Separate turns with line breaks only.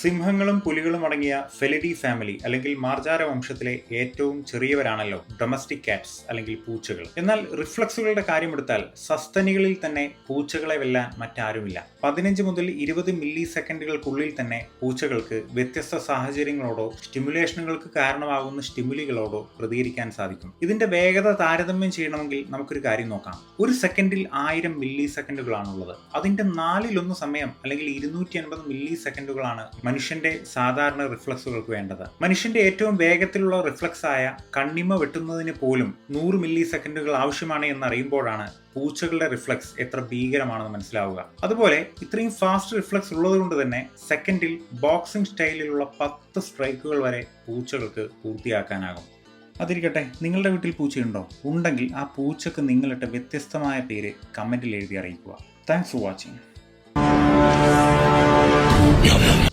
സിംഹങ്ങളും പുലികളും അടങ്ങിയ ഫെലിഡി ഫാമിലി അല്ലെങ്കിൽ മാർജാര വംശത്തിലെ ഏറ്റവും ചെറിയവരാണല്ലോ ഡൊമസ്റ്റിക് കാറ്റ്സ് അല്ലെങ്കിൽ പൂച്ചകൾ. എന്നാൽ റിഫ്ലക്സുകളുടെ കാര്യമെടുത്താൽ സസ്തനികളിൽ തന്നെ പൂച്ചകളെ വെല്ലാൻ മറ്റാരുമില്ല. 15 മുതൽ 20 മില്ലി സെക്കൻഡുകൾക്കുള്ളിൽ തന്നെ പൂച്ചകൾക്ക് വ്യത്യസ്ത സാഹചര്യങ്ങളോടോ സ്റ്റിമുലേഷനുകൾക്ക് കാരണമാകുന്ന സ്റ്റിമുലികളോടോ പ്രതികരിക്കാൻ സാധിക്കും. ഇതിന്റെ വേഗത താരതമ്യം ചെയ്യണമെങ്കിൽ നമുക്കൊരു കാര്യം നോക്കാം. ഒരു സെക്കൻഡിൽ 1000 മില്ലി സെക്കൻഡുകളാണുള്ളത്. അതിന്റെ 4/1 സമയം അല്ലെങ്കിൽ 250 മില്ലി സെക്കൻഡുകളാണ് മനുഷ്യന്റെ സാധാരണ റിഫ്ലക്സുകൾക്ക് വേണ്ടത്. മനുഷ്യന്റെ ഏറ്റവും വേഗത്തിലുള്ള റിഫ്ലക്സ് ആയ കണ്ണിമ വെട്ടുന്നതിന് പോലും 100 മില്ലി സെക്കൻഡുകൾ ആവശ്യമാണ് എന്നറിയുമ്പോഴാണ് പൂച്ചകളുടെ റിഫ്ലക്സ് എത്ര ഭീകരമാണെന്ന് മനസ്സിലാവുക. അതുപോലെ ഇത്രയും ഫാസ്റ്റ് റിഫ്ലക്സ് ഉള്ളത് കൊണ്ട് തന്നെ സെക്കൻഡിൽ ബോക്സിംഗ് സ്റ്റൈലിലുള്ള 10 സ്ട്രൈക്കുകൾ വരെ പൂച്ചകൾക്ക് പൂർത്തിയാക്കാനാകും. അതിരിക്കട്ടെ, നിങ്ങളുടെ വീട്ടിൽ പൂച്ചയുണ്ടോ? ഉണ്ടെങ്കിൽ ആ പൂച്ചക്ക് നിങ്ങളിട്ട വ്യത്യസ്തമായ പേര് കമന്റിൽ എഴുതി അറിയിക്കുക. Thanks for watching.